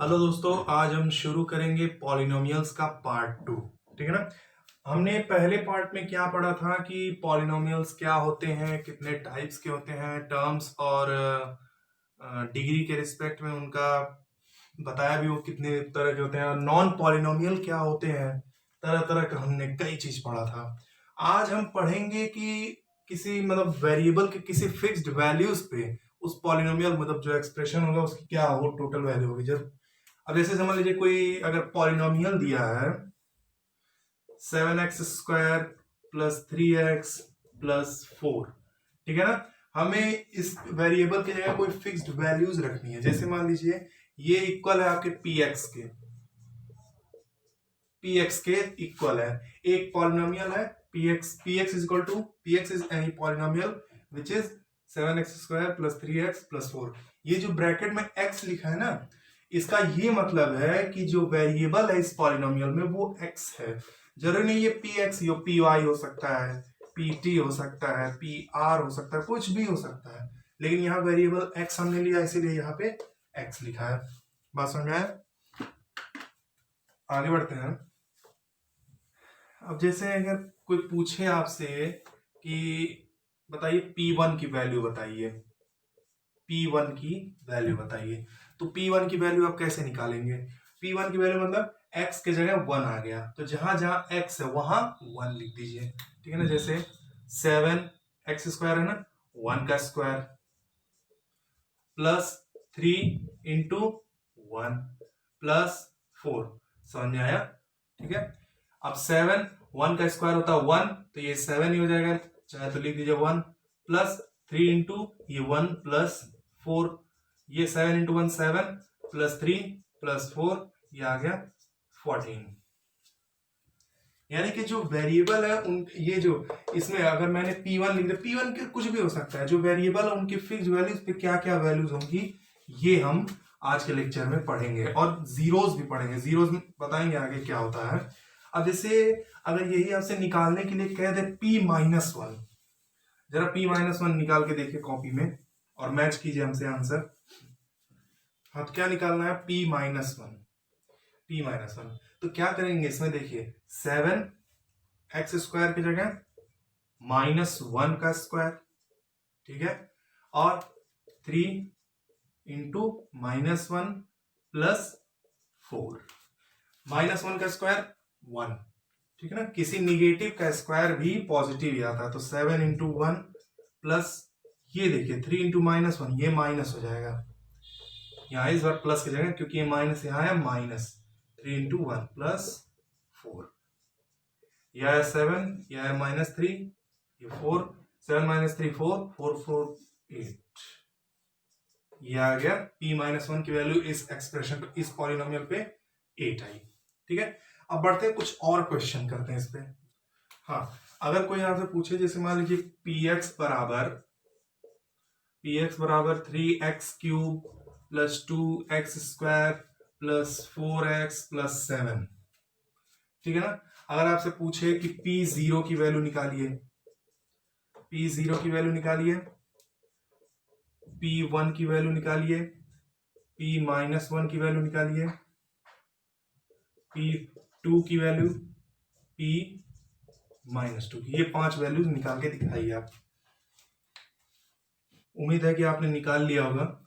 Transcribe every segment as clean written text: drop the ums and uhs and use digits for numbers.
Hello दोस्तों, आज हम शुरू करेंगे पॉलिनोमियल्स का पार्ट 2। ठीक है ना। हमने पहले पार्ट में क्या पढ़ा था कि पॉलिनोमियल्स क्या होते हैं, कितने टाइप्स के होते हैं, टर्म्स और डिग्री के रिस्पेक्ट में उनका बताया भी वो कितने तरह के होते हैं, और नॉन पॉलिनोमियल क्या होते हैं। तरह तरह का हमने कई चीज पढ़ा था। आज हम पढ़ेंगे कि किसी मतलब वेरिएबल के किसी फिक्स्ड वैल्यूज पे उस पॉलिनोमियल मतलब जो एक्सप्रेशन होगा उसकी क्या हो टोटल वैल्यू होगी। जब अब जैसे समझ लीजिए कोई अगर पॉलिनोमियल दिया है 7x² प्लस 3x प्लस 4। ठीक है ना। हमें इस वेरिएबल की जगह कोई फिक्स्ड वैल्यूज रखनी है। जैसे मान लीजिए ये इक्वल है आपके px के इक्वल है। एक पॉलिनोमियल है px is equal to px is any polynomial which is 7x² plus 3x plus 4। ये जो ब्रैकेट में x लिखा है ना, इसका ये मतलब है कि जो वेरिएबल है इस पॉलिनोमियल में वो x है। जरूरी नहीं ये px हो, py हो सकता है, pt हो सकता है, pr हो सकता है, कुछ भी हो सकता है, लेकिन यहाँ वेरिएबल x हमने लिया इसीलिए यहाँ पे x लिखा है। बात समझ में आया? आगे बढ़ते हैं। अब जैसे अगर कोई पूछे आपसे कि बताइए P1 की वैल्यू बताइए, P1 की वैल्यू बताइए, तो P1 की वैल्यू आप कैसे निकालेंगे? P1 की वैल्यू मतलब x के जगह 1 आ गया, तो जहां जहां x है वहां 1 लिख दीजिए। ठीक है ना। जैसे 7x² है ना, 1 का स्क्वायर प्लस 3 इंटू 1 प्लस 4। समझ में आया? ठीक है। अब 7 1 का स्क्वायर होता है 1, तो ये 7 ही हो जाएगा, चाहे तो लिख दीजिए 1 प्लस 3 इंटू ये 1 प्लस 4। ये 7 इंटू 1 7 प्लस 3 प्लस 4, ये आ गया 14। यानी कि जो वेरिएबल है उन ये जो इसमें अगर मैंने P1 लिख दिया, P1 के कुछ भी हो सकता है, जो वेरिएबल है उनकी फिक्स वैल्यूज पे क्या क्या वैल्यूज होंगी ये हम आज के लेक्चर में पढ़ेंगे, और जीरोस भी पढ़ेंगे। जीरोस में बताएंगे आगे क्या होता है। अब जैसे अगर यही आपसे निकालने के लिए कह दे P-1, जरा P-1 निकाल के देखिए कॉपी में और मैच कीजिए हमसे आंसर। हाँ, तो क्या निकालना है? P-1। P-1 तो क्या करेंगे इसमें, देखिए 7x² की जगह -1 का स्क्वायर, ठीक है, और 3 इंटू -1 प्लस 4। -1 का स्क्वायर 1, ठीक है ना। किसी निगेटिव का स्क्वायर भी पॉजिटिव ही आता है, तो 7 इंटू 1 प्लस ये देखिए 3 इंटू -1, ये माइनस हो जाएगा यहाँ इस बार प्लस की जगह, क्योंकि ये माइनस यहाँ है, -3 इंटू 1 प्लस 4। यह है 7, यह है -3, ये 4, 7 - 3 4, 4 4 8। ये आ गया P-1 की वैल्यू इस एक्सप्रेशन पे, इस पॉलिनोमियल पे 8 आई। ठीक है। अब बढ़ते हैं, कुछ और क्वेश्चन करते हैं इस पे। हाँ, अगर कोई आपसे पूछे, जैसे मान लीजिए px बराबर 3x³ plus 2x² plus 4x plus 7। ठीक है ना। अगर आपसे पूछे कि P0 की वैल्यू निकालिए, P0 की वैल्यू निकालिए, P1 की वैल्यू निकालिए, P-1 की वैल्यू निकालिए, P2 की वैल्यू, P-2 की, ये 5 वैल्यूज निकाल के दिखाइए आप। उम्मीद है कि आपने निकाल लिया होगा।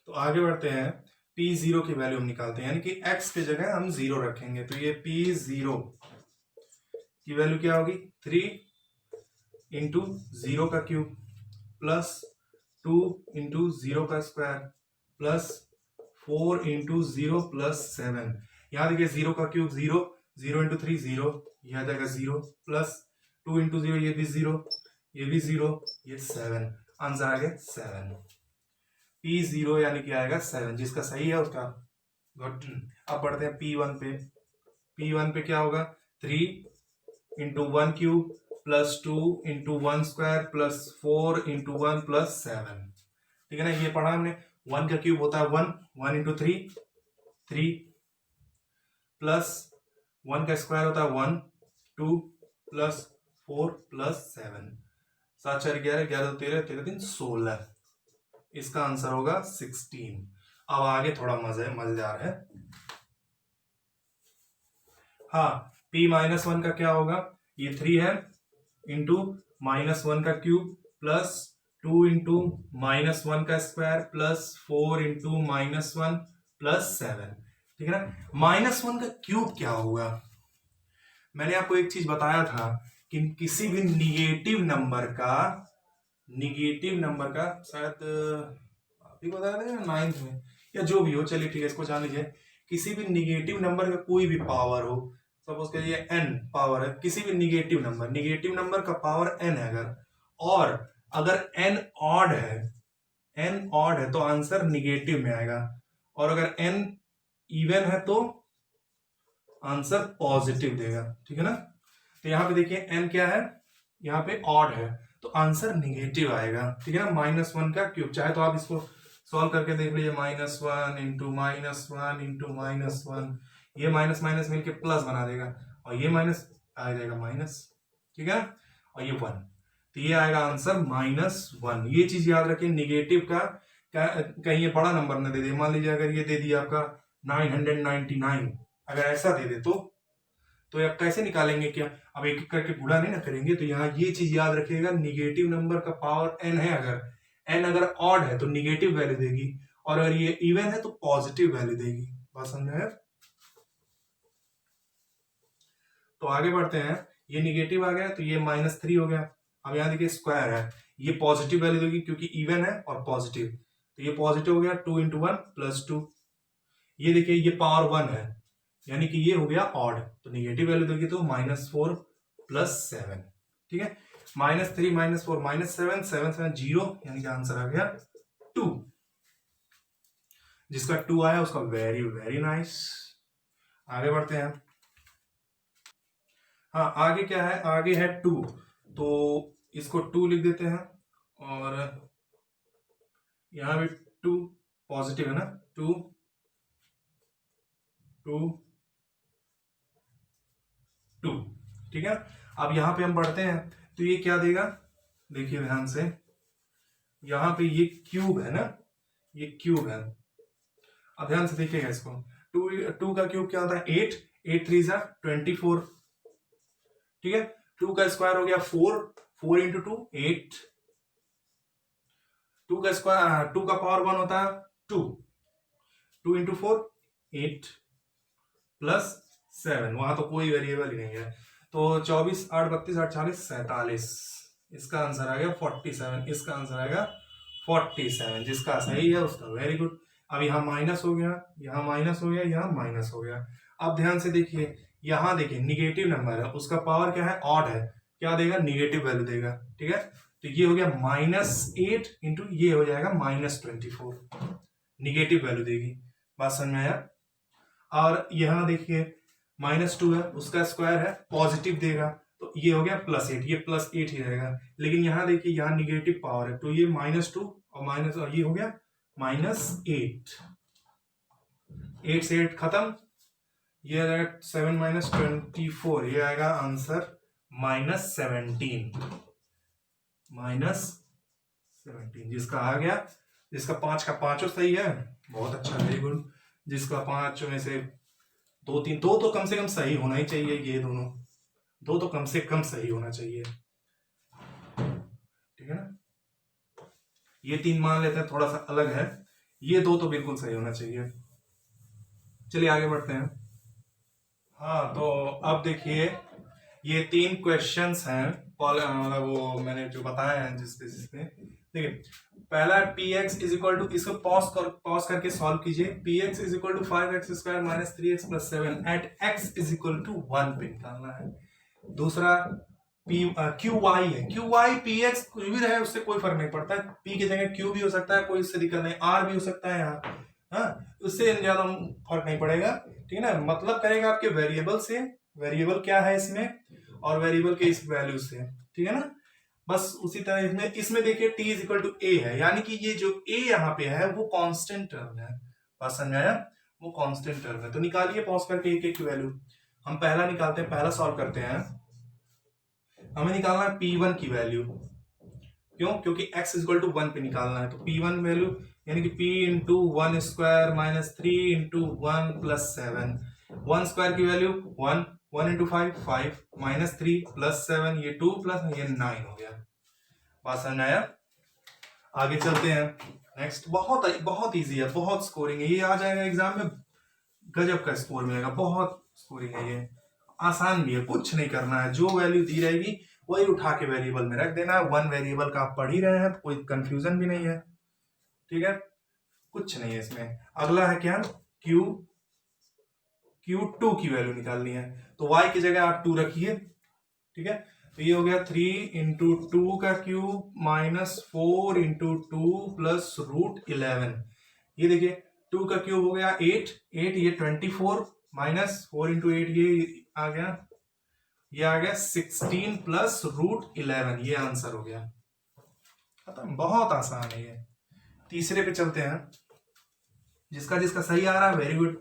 तो आगे बढ़ते हैं। P0 की वैल्यू हम निकालते हैं, यानी कि x की जगह हम 0 रखेंगे, तो ये P0 की वैल्यू क्या होगी? 3 इंटू 0 का क्यूब प्लस 2 इंटू 0 का स्क्वायर प्लस 4 इंटू 0 प्लस 7। यहाँ देखिए 0 का क्यूब 0, 0 इंटू 3 0, यह आ जाएगा 0 प्लस 2 इंटू 0, ये भी 0, ये भी 0, ये 7। आंसर आ गया 7। P0 यानी कि आएगा 7, जिसका सही है उसका गुड। अब बढ़ते हैं P1 पे। P1 पे क्या होगा? 3 into 1 cube plus 2 into 1 square plus 4 into 1 plus 7। ठीक है ना। ये पढ़ा हमने। 1 का क्यूब होता है 1, 1 इंटू 3 प्लस 1 का स्क्वायर होता है 1, 2 प्लस 4 प्लस 7। 7 4 11, 11 2 13, 13 3 16। इसका आंसर होगा 16। अब आगे थोड़ा मजेदार है। हाँ, p माइनस वन का क्या होगा, ये 3 है इंटू माइनस वन का cube plus 2 into minus one का square plus 4 into minus one plus 7। ठीक है ना। माइनस वन का क्यूब क्या होगा, मैंने आपको एक चीज बताया था कि किसी भी निगेटिव नंबर का शायद आप ही बताया था नाइन्थ में या जो भी हो, चलिए ठीक है, इसको जान लीजिए। किसी भी निगेटिव नंबर का कोई भी पावर हो, सपोज करिए n पावर है, किसी भी निगेटिव नंबर का पावर n है अगर, और अगर n ऑड है तो आंसर निगेटिव में आएगा, और अगर n इवन है तो आंसर पॉजिटिव देगा। ठीक है ना। तो यहाँ पे देखिए n क्या है, यहाँ पे ऑड है तो आंसर निगेटिव आएगा। ठीक है ना। माइनस वन का क्यूब, चाहे तो आप इसको सॉल्व करके देख लीजिए, minus one into minus one into minus one, ये माइनस माइनस मिलके प्लस बना देगा और ये माइनस आ जाएगा माइनस। ठीक है। और ये वन, तो ये आएगा आंसर -1। ये चीज याद रखिए, निगेटिव का कहीं ये बड़ा नंबर न दे दे। मान लीजिए अगर ये दे दिया आपका 999, अगर ऐसा दे दे तो आप कैसे निकालेंगे, क्या अब एक एक करके गुणा नहीं ना करेंगे। तो यहाँ ये चीज याद रखिएगा, निगेटिव नंबर का पावर n है, अगर ऑड है तो निगेटिव वैल्यू देगी, और अगर ये इवन है तो पॉजिटिव वैल्यू देगी। बात समझ में? तो आगे बढ़ते हैं। ये निगेटिव आ गया तो ये -3 हो गया। अब यहाँ देखिए स्क्वायर है, ये पॉजिटिव वैल्यू देगी क्योंकि इवन है और पॉजिटिव, तो ये पॉजिटिव हो गया 2 इंटू वन प्लस 2। ये देखिए ये पावर 1 है, यानी कि ये हो गया ऑड, तो निगेटिव वैल्यू देगी तो -4 प्लस 7। ठीक है। -3 -4 -7 7 7 0, यानी कि आंसर आ गया 2। जिसका 2 आया उसका वेरी वेरी नाइस। आगे बढ़ते हैं। हाँ, आगे क्या है, आगे है 2, तो इसको 2 लिख देते हैं, और यहां भी 2 पॉजिटिव है ना, 2 2 2। ठीक है। अब यहां पे हम बढ़ते हैं, तो ये क्या देगा, देखिए ध्यान से, यहां पे ये क्यूब है ना, ये क्यूब है। अब ध्यान से देखिएगा इसको, 2 का क्यूब क्या होता है, 8 8 3 जा 24। ठीक है। 2 का स्क्वायर हो गया 4 4 इंटू 2 8। 2 का स्क्वायर 2 का पावर 1 होता है 2 2 इंटू 4 8 प्लस 7, वहां तो कोई वेरिएबल ही नहीं है, तो 24 8 32 8 40 47, इसका आंसर आ गया 47। इसका आंसर आएगा 47, जिसका सही है उसका वेरी गुड। अब यहाँ माइनस हो गया, यहाँ माइनस हो गया, यहाँ माइनस हो गया। अब ध्यान से देखिए, यहाँ देखिए निगेटिव नंबर है, उसका पावर क्या है, ऑड है, क्या देगा, निगेटिव वैल्यू देगा। ठीक है। तो ये हो गया -8 इंटू ये हो जाएगा -24, निगेटिव वैल्यू देगी। बात समझ में आया। और यहाँ देखिए -2 है, उसका स्क्वायर है, पॉजिटिव देगा, तो ये हो गया +8, ये +8 ही रहेगा। लेकिन यहाँ देखिए यहाँ निगेटिव पावर है, तो ये -2 और माइनस, और ये हो गया -8। 8 से 8 खत्म, ये आएगा 7 -24, ये आएगा आंसर -17 जिसका आ गया, जिसका 5 का 5 सही है, बहुत अच्छा, वेरी गुड। जिसका 5 में से 2 3 2 तो कम से कम सही होना ही चाहिए, ये दोनों 2 तो कम से कम सही होना चाहिए। ठीक है ना। ये 3 मान लेते हैं, थोड़ा सा अलग है, ये 2 तो बिल्कुल सही होना चाहिए। चलिए आगे बढ़ते हैं। हाँ, तो अब देखिए ये 3 क्वेश्चंस हैं, मतलब वो मैंने जो बताया है जिस बेसिस पे, देखिए पहला px इज इक्वल टू, इसको पॉज करके सॉल्व कीजिए, px is equal to 5x square minus 3x plus 7 at x is equal to 1 पे निकालना है। दूसरा qy है, qy px कुछ भी रहे उससे कोई फर्क नहीं पड़ता है, p की जगह q भी हो सकता है, कोई इससे दिक्कत नहीं, r भी हो सकता है यहाँ, हाँ, उससे ज्यादा फर्क नहीं पड़ेगा। ठीक है ना। मतलब करेगा आपके वेरिएबल से, वेरिएबल क्या है इसमें, और वेरिएबल के इस वैल्यू से। ठीक है ना। बस उसी तरह इसमें देखिए t is equal to a है, यानी कि ये जो a यहाँ पे है वो कांस्टेंट टर्म है। बात समझ आया, वो कांस्टेंट टर्म है। तो निकालिए पॉज करके एक एक वैल्यू। हम पहला निकालते हैं, पहला सॉल्व करते हैं। हमें निकालना है p1 की वैल्यू। क्यों? क्योंकि x इक्वल टू 1 पे निकालना है। तो p1 वैल्यू यानी कि p into 1 square minus 3 into 1 plus 7, 1 square की वैल्यू 1, 1 इंटू 5 5 माइनस 3 प्लस 7, ये 2 प्लस ये 9 हो गया। बात समझ आया? आगे चलते हैं। नेक्स्ट बहुत बहुत इजी है, बहुत स्कोरिंग है, ये आ जाएगा एग्जाम में, गजब का स्कोर मिलेगा, बहुत स्कोरिंग है ये, आसान भी है, कुछ नहीं करना है, जो वैल्यू दी रहेगी वही उठा के वेरिएबल में रख देना है। वन वेरिएबल का आप पढ़ ही रहे हैं तो कोई कंफ्यूजन भी नहीं है, ठीक है, कुछ नहीं है इसमें। अगला है क्या? Q2 की वैल्यू निकालनी है, तो y की जगह आप 2 रखिए, ठीक है। तो ये हो गया 3 इंटू 2 का cube minus 4 into 2 plus root 11। ये देखिए 2 का क्यूब हो गया 8, ये 24 माइनस 4 इंटू 8 ये आ गया 16 प्लस रूट 11, ये आंसर हो गया। खत्म, बहुत आसान है ये। तीसरे पे चलते हैं, जिसका जिसका सही आ रहा है वेरी गुड।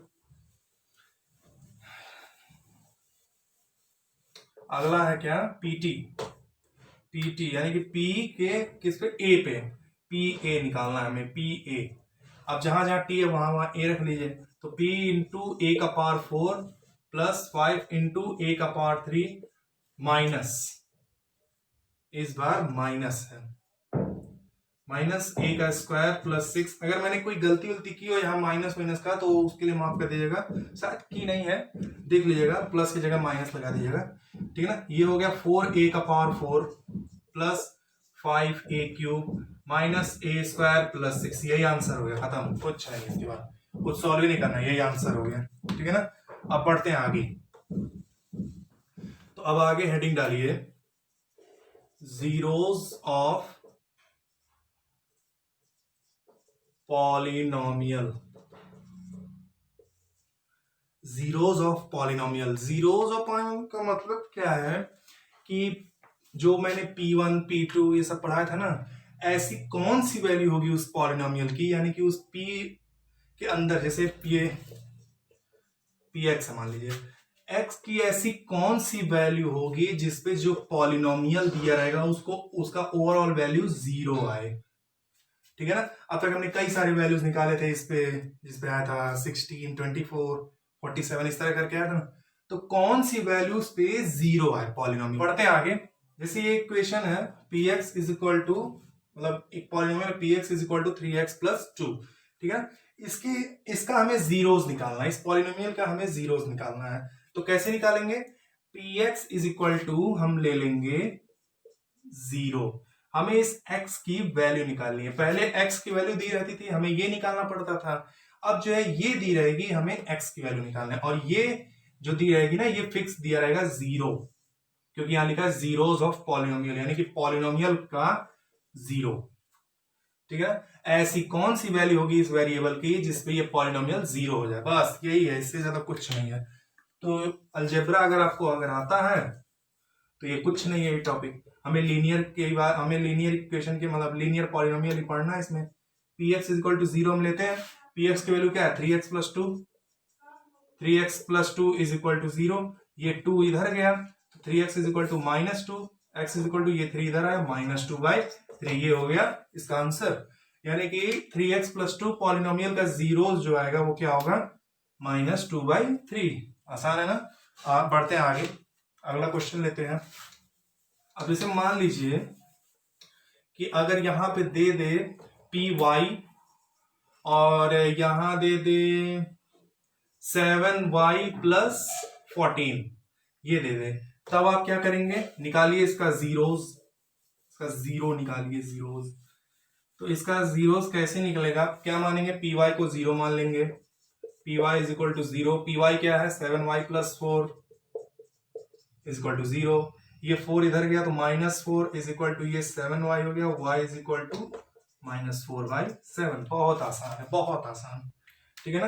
अगला है क्या? पीटी यानी कि पी के किस पे? ए पे, पी ए निकालना है हमें, पी ए। अब जहां जहां टी है वहां वहां ए रख लीजिए। तो पी इंटू ए का पावर 4 प्लस 5 इंटू ए का पावर 3 माइनस, इस बार माइनस है, माइनस ए का स्क्वायर प्लस 6। अगर मैंने कोई गलती वलती की हो यहाँ माइनस माइनस का तो उसके लिए माफ कर दीजिएगा, शायद की नहीं है, देख लीजिएगा, प्लस की जगह माइनस लगा दीजिएगा, ठीक है ना। ये हो गया 4a का power 4 plus 5a cube minus a square plus 6, यही आंसर हो गया। खत्म, कुछ नहीं इसके बाद, कुछ सॉल्व ही नहीं करना, यही आंसर हो गया, ठीक है ना। अब बढ़ते हैं आगे। तो अब आगे हेडिंग डालिए, zeros of polynomial. Zeros of polynomial, zeros of polynomial का मतलब क्या है कि जो मैंने P1 P2 ये सब पढ़ाया था ना, ऐसी कौन सी वैल्यू होगी उस पॉलिनोमियल की, यानी कि उस P के अंदर, जैसे Px मान लीजिए, x की ऐसी कौन सी वैल्यू होगी जिसपे जो पॉलिनोमियल दिया रहेगा उसको उसका ओवरऑल वैल्यू 0 आए, ठीक है ना। अब तक हमने कई सारे वैल्यूज निकाले थे इस पे, जिस पे आया था 16, 24, 47 इस तरह करके आया था ना। तो कौन सी वैल्यूज पे 0 आए पॉलिनोमियल। पढ़ते हैं आगे। जैसे ये इक्वेशन है px इज इक्वल टू, मतलब एक polynomial px is equal to 3x plus 2, ठीक है। इसका हमें जीरोस निकालना है, इस पॉलिनोमियल का हमें जीरोस निकालना है। तो कैसे निकालेंगे? px इज इक्वल टू हम ले लेंगे 0, हमें इस x की वैल्यू निकालनी है। पहले x की वैल्यू दी रहती थी, हमें ये निकालना पड़ता था। अब जो है ये दी रहेगी, हमें x की वैल्यू निकालना है, और ये जो दी रहेगी ना, ये फिक्स दिया रहेगा 0, क्योंकि यहां लिखा है जीरोस ऑफ पॉलिनोमियल, यानी कि पॉलिनोमियल का 0, ठीक है। ऐसी कौन सी वैल्यू होगी इस वेरिएबल की जिसपे ये पॉलिनोमियल 0 हो जाए, बस यही है, इससे ज्यादा कुछ नहीं है। तो अलजेब्रा अगर आपको अगर आता है तो ये कुछ नहीं है ये टॉपिक। हमें लीनियर के बाद, हमें लीनियर इक्वेशन के मतलब लीनियर पॉलिनोमियल ही पढ़ना है इसमें। px इज इक्वल टू 0 हम लेते हैं, px की वैल्यू क्या है? 3x plus 2, 3x plus 2 is equal to 0, ये 2 इधर गया, तो 3x is equal to minus 2, x is equal to ये 3 इधर आया, माइनस 2/3, ये हो गया इसका आंसर। यानी कि 3x प्लस 2 पॉलिनोमियल का जीरोस जो आएगा वो क्या होगा? माइनस 2/3। आसान है ना। आप बढ़ते हैं आगे, अगला क्वेश्चन लेते हैं। अब जैसे मान लीजिए कि अगर यहां पे दे दे py और यहां दे दे 7y प्लस 14, ये दे दे, तब आप क्या करेंगे? निकालिए इसका जीरोस, इसका जीरो निकालिए, जीरोस। तो इसका जीरोस कैसे निकलेगा? क्या मानेंगे? py को 0 मान लेंगे, py is equal to 0, py क्या है? 7y plus 4 is equal to 0, ये 4 इधर गया तो माइनस 4 इज इक्वल टू ये 7y हो गया, y is equal to minus 4/7। बहुत आसान है, बहुत आसान, ठीक है ना।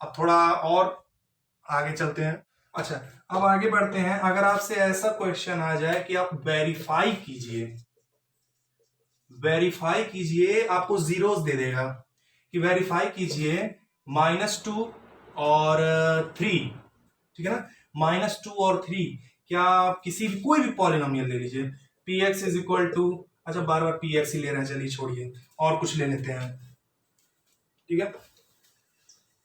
अब थोड़ा और आगे चलते हैं। अच्छा, अब आगे बढ़ते हैं। अगर आपसे ऐसा क्वेश्चन आ जाए कि आप वेरीफाई कीजिए, वेरीफाई कीजिए, आपको जीरोस दे देगा कि वेरीफाई कीजिए -2 और 3, ठीक है ना। -2 और 3, क्या किसी भी कोई भी पॉलिनोमियल ले लीजिए, px इज इक्वल टू अच्छा बार बार पी एक्स ही ले रहे हैं, चलिए छोड़िए और कुछ ले लेते हैं, ठीक है।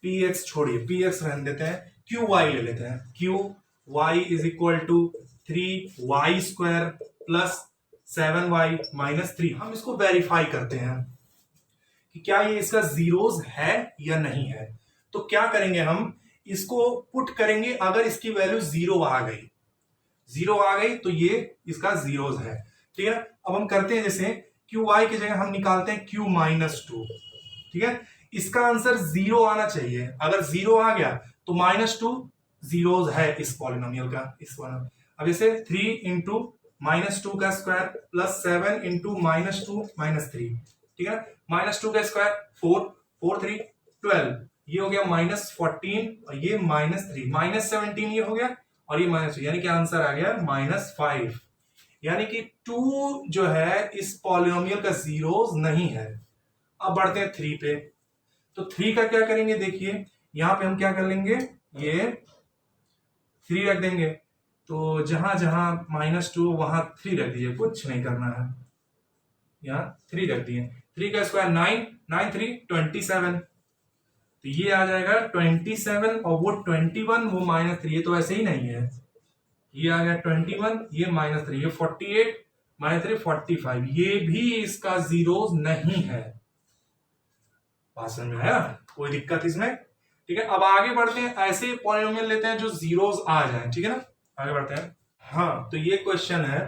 पी एक्स छोड़िए, पी एक्स रहने देते हैं, क्यू वाई ले लेते हैं। Q y is equal to 3y² plus 7y minus 3। हम इसको वेरीफाई करते हैं कि क्या ये इसका जीरोस है या नहीं है। तो क्या करेंगे, हम इसको पुट करेंगे, अगर इसकी वैल्यू जीरो आ गई तो ये इसका जीरोस है, ठीक है। अब हम करते हैं, जैसे क्यू वाई की जगह हम निकालते हैं q-2, ठीक है। इसका आंसर जीरो आना चाहिए, अगर जीरो आ गया तो -2 जीरोस है इस पॉलिनोमियल का, इस वाला। अब जैसे 3 इंटू -2 का स्क्वायर प्लस 7 इंटू -2 -3, ठीक है। -2 का स्क्वायर 4, 4 3 12, ये हो गया -14 और ये -3, -17 ये हो गया और ये -2, यानी कि आंसर आ गया -5। यानी कि 2 जो है इस पॉलिनोमियल का जीरोस नहीं है। अब बढ़ते हैं 3 पे। तो 3 का क्या करेंगे, देखिए यहां पे हम क्या कर लेंगे, ये 3 रख देंगे, तो जहां जहां -2 वहां 3 रख दीजिए, कुछ नहीं करना है, यहां 3 रख दिए। 3 का स्क्वायर 9, 9 3 27, तो ये आ जाएगा 27 और वो 21 वो -3, ये तो ऐसे ही नहीं है, ये आ गया 21, ये -3, ये 48 -3 45, ये भी इसका जीरोस नहीं है। बात समझ में आया, कोई दिक्कत इसमें, ठीक है। अब आगे बढ़ते हैं, ऐसे पॉलिनोमियल लेते हैं जो जीरोस आ जाए, ठीक है ना। आगे बढ़ते हैं। हाँ, तो ये क्वेश्चन है,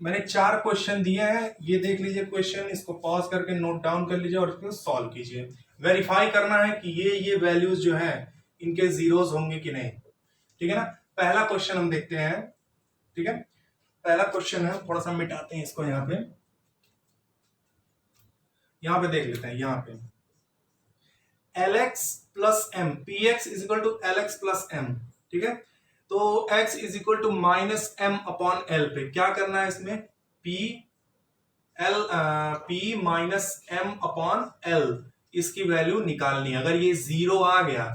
मैंने 4 क्वेश्चन दिए हैं, ये देख लीजिए क्वेश्चन, इसको पॉज करके नोट डाउन कर लीजिए और इसको सॉल्व कीजिए। वेरीफाई करना है कि ये वैल्यूज जो है इनके जीरोस होंगे कि नहीं, ठीक है ना। पहला क्वेश्चन हम देखते हैं, ठीक है। पहला क्वेश्चन है, थोड़ा सा मिटाते हैं इसको, यहाँ पे देख लेते हैं। यहाँ पे Lx plus m, p x is equal to Lx plus m, ठीक है। तो x is equal to -m upon l पे क्या करना है, इसमें p -m अपॉन l इसकी वैल्यू निकालनी है। अगर ये जीरो आ गया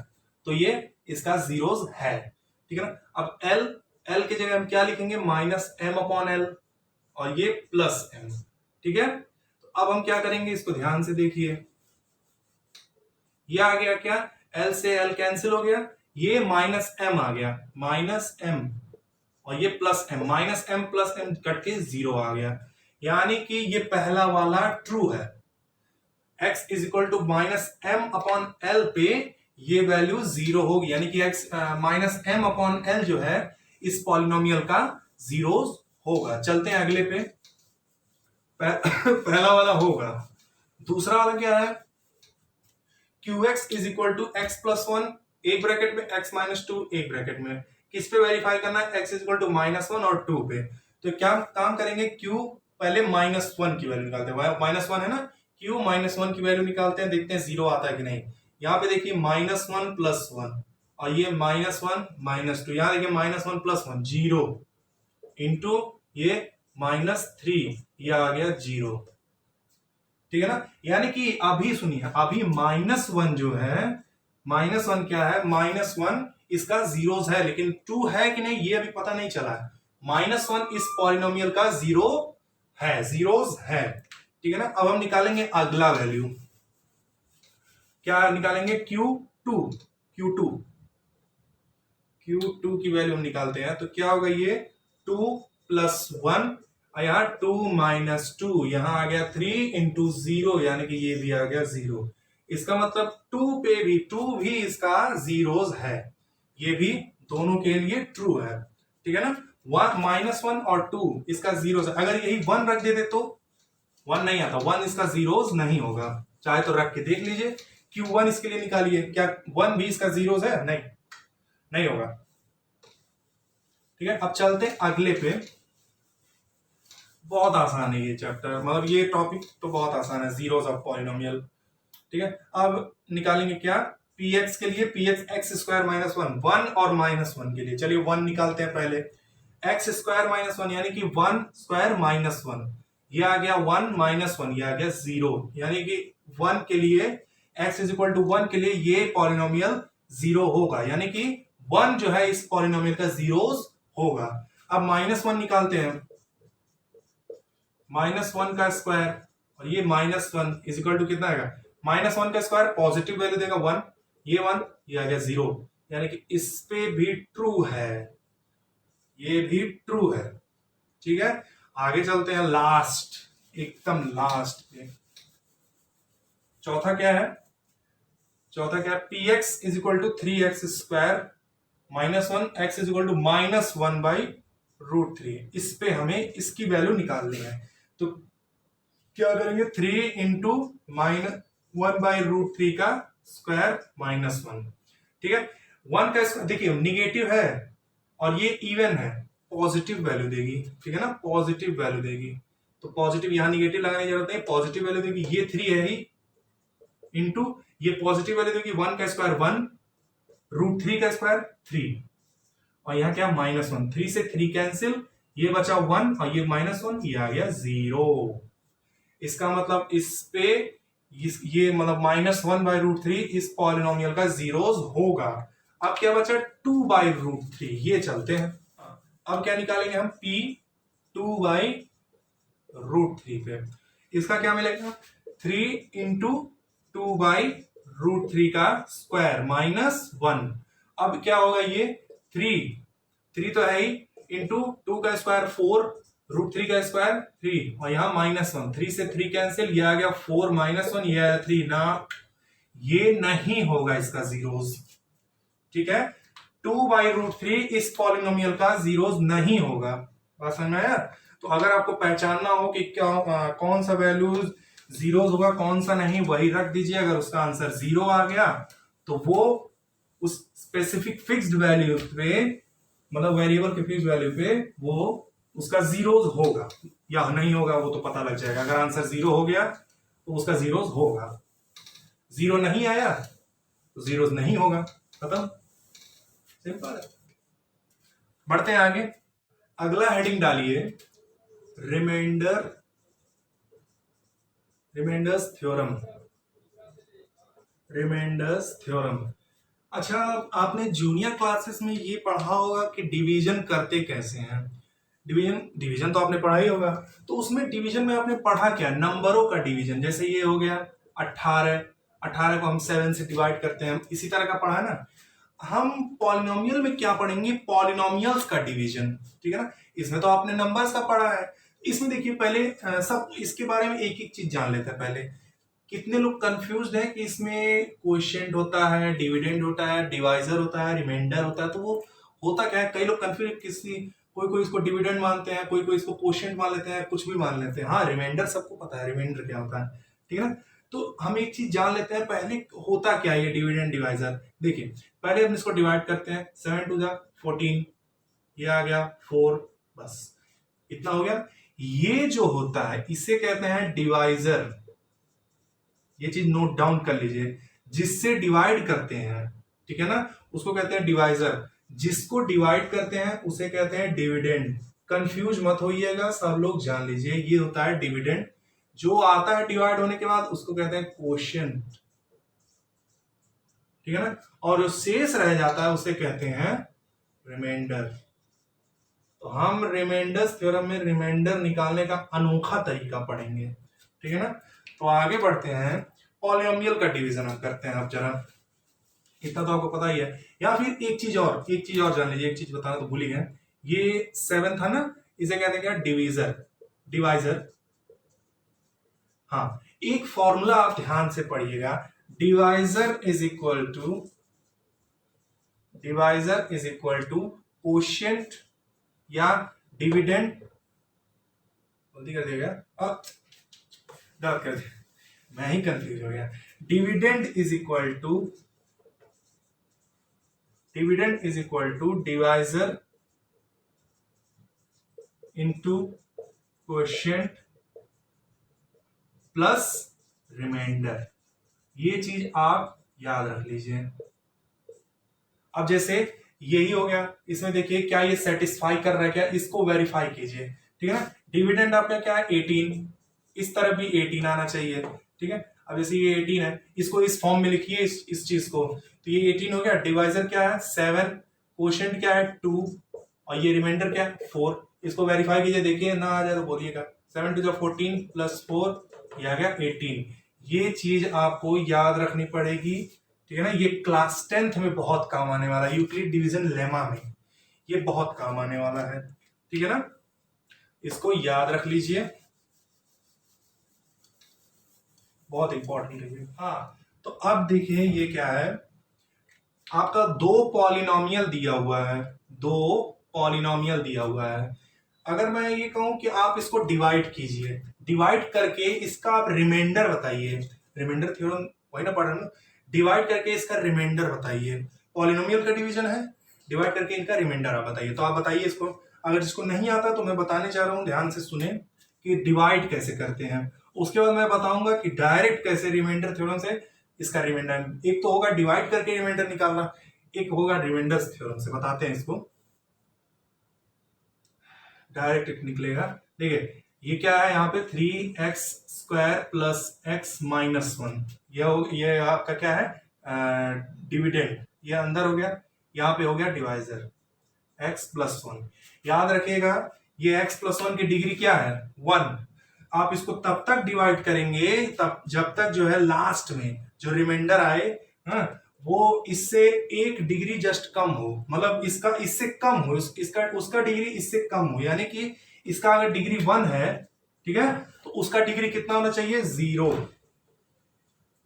तो ये इसका जीरोस है, ठीक है ना। अब l की जगह हम क्या लिखेंगे, -m अपॉन l और ये प्लस m, ठीक है। तो अब हम क्या करेंगे, इसको ध्यान से देखिए, ये आ गया क्या, l से l कैंसिल हो गया, ये -m आ गया, -m और ये plus m, -m plus m cut के 0 आ गया, यानी कि ये पहला वाला ट्रू है। x is equal to -m upon l पे ये वैल्यू 0 होगी, यानी कि x -m अपॉन l जो है इस पॉलिनोमियल का जीरोस होगा। चलते हैं अगले पे, पहला वाला होगा। दूसरा वाला क्या है, qx is equal to x plus 1, एक ब्रैकेट में x -2, एक ब्रैकेट में, किस पे वेरीफाई करना है, x इज इक्वल टू -1 और 2 पे। तो क्या काम करेंगे, q पहले -1 की वैल्यू निकालते हैं, -1 है ना, q -1 की वैल्यू निकालते हैं, देखते हैं जीरो आता है कि नहीं। यहाँ पे देखिए -1 प्लस 1 और ये -1 -2, यहाँ देखिए -1 प्लस 1 0 इंटू ये -3, ये आ गया 0, ठीक है ना। यानी कि अभी सुनिए, अभी -1 जो है, -1 क्या है, -1 इसका जीरोस है, लेकिन 2 है कि नहीं ये अभी पता नहीं चला है। -1 इस पॉलिनोमियल का जीरो है, जीरोस है, ठीक है ना। अब हम निकालेंगे अगला वैल्यू, क्या निकालेंगे, Q2 की वैल्यू हम निकालते हैं, तो क्या होगा, ये 2 प्लस 1, यहाँ 2 -2, यहां आ गया 3 इंटू 0, यानी कि ये भी आ गया 0। इसका मतलब 2 पे भी, 2 भी इसका जीरोस है, ये भी दोनों के लिए ट्रू है, ठीक है ना। -1 और 2 इसका जीरोस है, अगर यही 1 रख देते तो 1 नहीं आता, 1 इसका जीरोस नहीं होगा, चाहे तो रख के देख लीजिए। Q1 इसके लिए निकालिए, क्या 1 भी इसका जीरोस है, नहीं होगा, ठीक है। अब चलते हैं अगले पे, बहुत आसान है ये चैप्टर, मतलब ये टॉपिक तो बहुत आसान है, जीरोस ऑफ पॉलिनोमियल, ठीक है। अब निकालेंगे क्या, px के लिए, px x² -1 और -1 के लिए, चलिए 1 निकालते हैं पहले। x² -1 यानी कि 1² -1, ये आ गया 1 -1, ये आ गया 0, यानी कि 1 के लिए, x इज इक्वल टू 1 के लिए ये पॉलिनोमियल 0 होगा, यानी कि 1 जो है इस पॉलिनोमियल का जीरोस होगा। अब -1 निकालते हैं, -1 का स्क्वायर, और ये -1 इज इक्वल टू कितना आएगा, -1 का स्क्वायर पॉजिटिव वैल्यू देगा 1, ये 1, ये आ गया 0, यानी कि इस पे भी ट्रू है, ये भी ट्रू है। ठीक है, आगे चलते हैं लास्ट, एकदम लास्ट पे। चौथा क्या है, चौथा क्या है, p x is equal to 3x square -1 x is equal to -1/√3। इस पे हमें इसकी वैल्यू निकालनी है, तो क्या करेंगे, 3 इंटू -1/√3 का स्क्वायर -1। ठीक है, 1 का स्क्वायर देखिए निगेटिव है और ये इवन है, पॉजिटिव वैल्यू देगी। ठीक है ना, पॉजिटिव वैल्यू देगी, तो पॉजिटिव, यहां निगेटिव लगाने की जरूरत नहीं, पॉजिटिव वैल्यू देगी। ये 3 है ही, इंटू ये पॉजिटिव वैल्यू देगी 1 का स्क्वायर 1, √3 का स्क्वायर 3, और यहाँ क्या -1, 3 से 3 कैंसिल, ये बचा 1 और ये -1, ये आ गया 0। इसका मतलब इस पे ये मतलब -1/√3 इस पॉलिनोमियल का जीरोस होगा। अब क्या बचा, 2/√3, ये चलते हैं। अब क्या निकालेंगे हम, p 2/√3 पे, इसका क्या मिलेगा, 3 इंटू 2/√3 का स्क्वायर -1। अब क्या होगा, ये 3 तो है ही, इंटू 2 का स्क्वायर 4, √3 का स्क्वायर 3, और यहां -1, 3 से 3 कैंसिल, ये आ गया 4 -1, ये आया 3 ना, ये नहीं होगा इसका जीरोस। ठीक है, 2/√3 इस पॉलिनोमियल का जीरोस नहीं होगा। बात समझ में आया। तो अगर आपको पहचानना हो कि क्या कौन सा वैल्यू जीरोस होगा कौन सा नहीं, वही रख दीजिए। अगर उसका आंसर 0 आ गया तो वो उस स्पेसिफिक फिक्स्ड वैल्यू पे, मतलब वेरिएबल के फिक्स्ड वैल्यू पे वो उसका जीरोस होगा या नहीं होगा वो तो पता लग जाएगा। अगर आंसर 0 हो गया तो उसका जीरोस होगा, 0 नहीं आया तो जीरोस नहीं होगा, खत्म, सिंपल है। बढ़ते हैं आगे, अगला हेडिंग डालिए रिमाइंडर्स थ्योरम। अच्छा, आपने जूनियर क्लासेस में ये पढ़ा होगा कि डिवीजन करते कैसे हैं। डिवीजन तो आपने पढ़ा ही होगा, तो उसमें डिवीजन में आपने पढ़ा क्या, नंबरों का डिवीजन। जैसे ये हो गया 18 को हम 7 से डिवाइड करते हैं, इसी तरह का पढ़ा है ना। हम पॉलिनोमियल में क्या पढ़ेंगे, पॉलिनोमियल्स का डिवीजन। ठीक है ना, इसमें तो आपने नंबर्स का पढ़ा है। इसमें देखिए पहले सब इसके बारे में एक एक चीज जान लेते हैं पहले। कितने लोग कंफ्यूज्ड हैं कि इसमें क्वोशिएंट होता है, डिविडेंड होता है, डिवाइजर होता है, रिमाइंडर होता है, तो वो होता क्या है, कई लोग कंफ्यूज, कोई इसको डिविडेंड मानते हैं, कोई इसको क्वोशिएंट मान लेते हैं, कुछ भी मान लेते हैं। हाँ, रिमाइंडर सबको पता है रिमाइंडर क्या होता है। ठीक है ना, तो हम एक चीज जान लेते हैं पहले, होता क्या है ये डिविडेंड डिवाइजर। देखिए पहले हम इसको डिवाइड करते हैं, 7 टू 14, ये आ गया 4, बस इतना हो गया। ये जो होता है इसे कहते हैं डिवाइजर, ये चीज नोट डाउन कर लीजिए, जिससे डिवाइड करते हैं। ठीक है ना, उसको कहते हैं डिवाइजर, जिसको डिवाइड करते हैं उसे कहते हैं डिविडेंड। कंफ्यूज मत होइएगा, सब लोग जान लीजिए ये होता है डिविडेंड। जो आता है डिवाइड होने के बाद उसको कहते हैं क्वोशिएंट। ठीक है ना, और जो शेष रह जाता है उसे कहते हैं रिमाइंडर। तो हम रिमाइंडर्स थ्योरम में रिमाइंडर निकालने का अनोखा तरीका पढ़ेंगे। ठीक है ना, तो आगे बढ़ते हैं, पॉलिनोमियल का डिवीजन हम करते हैं। अब जरा इतना तो आपको पता ही है, या फिर एक चीज और जान लीजिए, एक चीज बताना तो भूल ही गए। ये 7 था ना, इसे कहते हैं क्या, डिवाइजर। हाँ, एक फॉर्मूला आप ध्यान से पढ़िएगा, divisor is equal to quotient या डिविडेंड, गलती कर दिया, अब गलत कर दिया, मैं ही कंफ्यूज हो गया। Dividend is equal to divisor into quotient plus remainder. ये चीज आप याद रख लीजिए। अब जैसे यही हो गया, इसमें देखिए क्या ये सेटिस्फाई कर रहा है क्या, इसको वेरीफाई कीजिए। ठीक है ना, डिविडेंड आपका क्या है 18, इस तरफ भी 18 आना चाहिए। ठीक है, अब जैसे ये 18 है, इसको इस फॉर्म में लिखिए, इस चीज को, तो ये 18 हो गया। डिवाइजर क्या है 7, क्वोशिएंट क्या है 2, और ये रिमाइंडर क्या है 4। इसको वेरीफाई कीजिए, देखिए ना आ जाए तो बोलिएगा, 7 टू 14 प्लस 4 ये आ गया 18। ये चीज आपको याद रखनी पड़ेगी, ठीक है ना। ये क्लास 10th में बहुत काम आने वाला है, यूक्लिड डिवीजन लेमा में ये बहुत काम आने वाला है, ठीक है ना। इसको याद रख लीजिए, बहुत इंपॉर्टेंट है। हाँ, तो अब देखिए ये क्या है, आपका दो पॉलिनोमियल दिया हुआ है, दो पॉलिनोमियल दिया हुआ है। अगर मैं ये कहूं कि आप इसको डिवाइड कीजिए, डिवाइड करके इसका आप रिमाइंडर बताइए, रिमाइंडर थ्योरम वही ना पढ़ रहे ना, डिवाइड करके इसका रिमाइंडर बताइए। पॉलिनोमियल का डिवीजन है, डिवाइड करके इनका रिमाइंडर आप बताइए। तो आप बताइए इसको, अगर जिसको नहीं आता तो मैं बताने जा रहा हूं, ध्यान से सुने कि डिवाइड कैसे करते हैं। उसके बाद मैं बताऊंगा कि डायरेक्ट कैसे रिमाइंडर थ्योरम से इसका रिमाइंडर, एक तो होगा डिवाइड करके रिमाइंडर निकालना, एक होगा रिमाइंडर थ्योरम से। बताते हैं इसको, डायरेक्ट निकलेगा। देखिए ये क्या है, यहाँ पे 3x² प्लस x माइनस 1, ये आपका क्या है, डिविडेंड, ये अंदर हो गया, यहाँ पे हो गया डिवाइजर x प्लस 1। याद रखिएगा ये x प्लस 1 की डिग्री क्या है, 1। आप इसको तब तक डिवाइड करेंगे तब जब तक जो है लास्ट में जो रिमाइंडर आए, हाँ, वो इससे 1 डिग्री जस्ट कम हो, मतलब इसका इससे कम हो, इसका उसका डिग्री इससे कम हो। यानी कि इसका अगर डिग्री 1 है, ठीक है, तो उसका डिग्री कितना होना चाहिए, 0।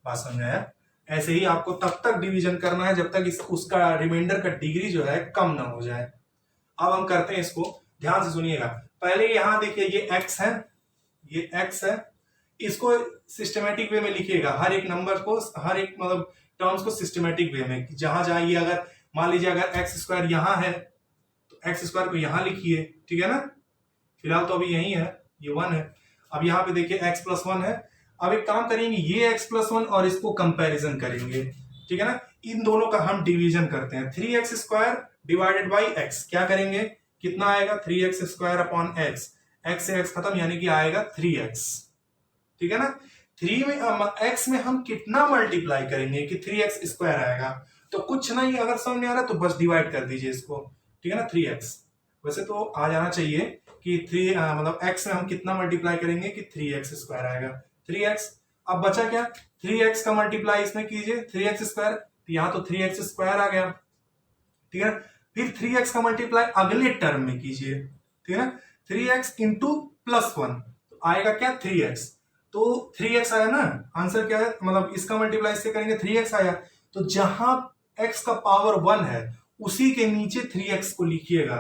बात समझ आया। ऐसे ही आपको तब तक डिवीजन करना है जब तक उसका रिमाइंडर का डिग्री जो है कम ना हो जाए। अब हम करते हैं इसको, ध्यान से सुनिएगा। पहले यहां देखिए ये x है, ये x है, इसको सिस्टमेटिक वे में लिखिएगा, हर एक नंबर को, हर एक मतलब टर्म्स को सिस्टमेटिक वे में। जहां जहां ये, अगर मान लीजिए अगर x² यहां है तो x² को यहां लिखिए, ठीक है ना। फिलहाल तो अभी यही है, ये 1 है। अब यहाँ पे देखिए x प्लस 1 है। अब एक काम करेंगे, ये x प्लस 1 और इसको कंपैरिजन करेंगे, ठीक है ना। इन दोनों का हम डिवीजन करते हैं, 3x² डिवाइडेड बाई x, क्या करेंगे, कितना आएगा, 3x² अपॉन x, x से x खत्म, यानी कि आएगा 3x, ठीक है ना। 3 में x में हम कितना मल्टीप्लाई करेंगे कि 3x² आएगा। तो कुछ नहीं, अगर समझ नहीं आ रहा तो बस डिवाइड कर दीजिए इसको, ठीक है ना, 3x। वैसे तो आ जाना चाहिए कि 3 मतलब x में हम कितना मल्टीप्लाई करेंगे कि 3x² आएगा, 3x। अब बचा क्या, 3x का मल्टीप्लाई इसमें कीजिए, 3x², तो यहां तो 3x² आ गया, ठीक है। फिर 3x का मल्टीप्लाई अगले टर्म में कीजिए, ठीक है ना, 3x इंटू प्लस 1, तो आएगा क्या, 3x। तो 3x आया ना, आंसर क्या है, मतलब इसका मल्टीप्लाई इससे करेंगे 3x आया। तो जहां x का पावर 1 है उसी के नीचे 3x को लिखिएगा।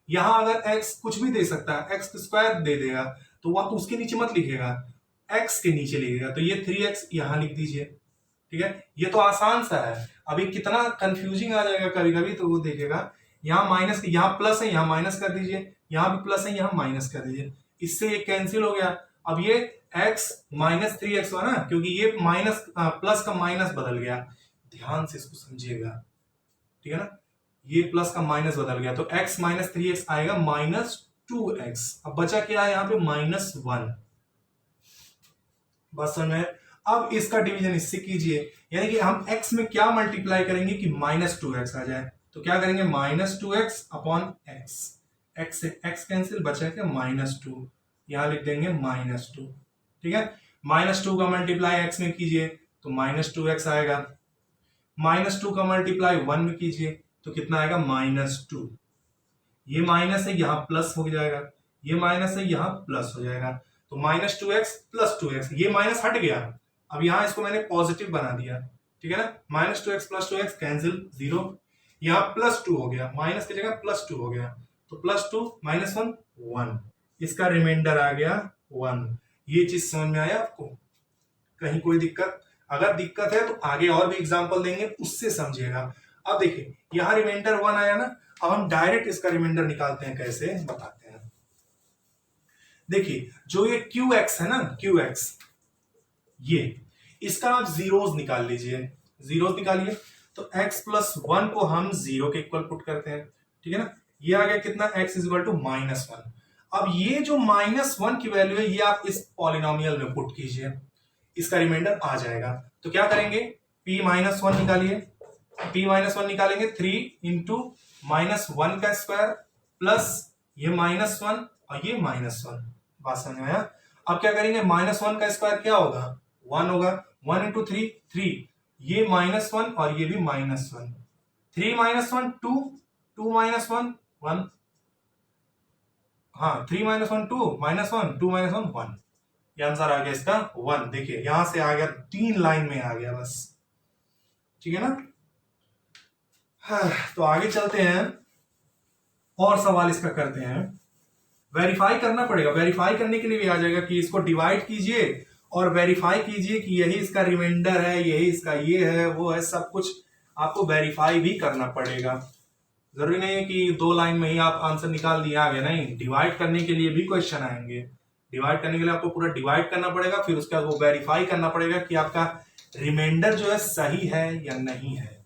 यहां अगर x कुछ भी दे सकता है, x² दे देगा, तो वह उसके नीचे मत लिखेगा, x के नीचे लिखेगा। तो ये 3x यहां लिख दीजिए, ठीक है। ये तो आसान सा है। अभी कितना कंफ्यूजिंग आ जाएगा कभी कभी, तो वो देखेगा, यहाँ माइनस, यहाँ प्लस है, यहाँ माइनस कर दीजिए, यहाँ भी प्लस है, यहाँ माइनस कर दीजिए, इससे ये कैंसिल हो गया। अब ये x माइनस 3x हुआ ना, क्योंकि ये माइनस प्लस का माइनस बदल गया, ध्यान से इसको समझिएगा, ठीक है ना। ये प्लस का माइनस बदल गया, तो x माइनस 3x आएगा -2x। अब बचा क्या है यहाँ पे, -1। बस समझ में। अब इसका डिवीजन इससे कीजिए, यानी कि हम x में क्या मल्टीप्लाई करेंगे कि -2x आ जाए। तो क्या करेंगे, -2x अपॉन x, x से x कैंसिल, बचा क्या, -2, यहां लिख देंगे -2, ठीक है। -2 का मल्टीप्लाई x में कीजिए तो -2x आएगा, -2 का मल्टीप्लाई 1 में कीजिए तो कितना आएगा, -2। ये माइनस है, यहाँ प्लस हो जाएगा, ये माइनस है, यहाँ प्लस हो जाएगा, तो -2x प्लस 2x, ये माइनस हट गया। अब यहाँ इसको मैंने पॉजिटिव बना दिया, ठीक है ना, -2x प्लस 2x कैंसिल, 0, यहाँ +2 हो गया, माइनस की जगह +2 हो गया, तो +2 -1 1, इसका रिमाइंडर आ गया 1। ये चीज समझ में आया आपको, कहीं कोई दिक्कत, अगर दिक्कत है तो आगे और भी एग्जांपल देंगे, उससे समझिएगा। अब देखिए यहां रिमाइंडर 1 आया ना, अब हम डायरेक्ट इसका रिमाइंडर निकालते हैं, कैसे बताते हैं। देखिए जो ये QX है ना, QX, ये इसका आप जीरोस निकाल लीजिए, जीरोस निकालिए, तो x प्लस 1 को हम 0 के इक्वल पुट करते हैं, ठीक है ना। ये आ गया कितना, x इज इक्वल टू -1। अब ये जो -1 की वैल्यू है, ये आप इस पॉलिनोमियल में पुट कीजिए, इसका रिमाइंडर आ जाएगा। तो क्या करेंगे, p-1 निकालिए, p-1 निकालेंगे, 3 इंटू -1 का स्क्वायर प्लस ये -1 और ये -1, बात समझ में आया? अब क्या करेंगे, -1 का स्क्वायर क्या होगा, 1 होगा। 1 इंटू 3 3, ये -1 और ये भी -1, 3 -1 2, 2 -1 1, हाँ 3 -1 2, -1 2 -1 1, ये आंसर आ गया इसका 1। देखिए यहां से आ गया, 3 लाइन में आ गया बस, ठीक है ना। हाँ, तो आगे चलते हैं और सवाल इसका करते हैं। वेरीफाई करना पड़ेगा, वेरीफाई करने के लिए भी आ जाएगा कि इसको डिवाइड कीजिए और वेरीफाई कीजिए कि यही इसका रिमाइंडर है, यही इसका ये है वो है, सब कुछ आपको वेरीफाई भी करना पड़ेगा। जरूरी नहीं है कि 2 लाइन में ही आप आंसर निकाल दिए आगे, नहीं, डिवाइड करने के लिए भी क्वेश्चन आएंगे। डिवाइड करने के लिए आपको पूरा डिवाइड करना पड़ेगा, फिर उसके बाद वो वेरीफाई करना पड़ेगा कि आपका रिमाइंडर जो है सही है या नहीं है,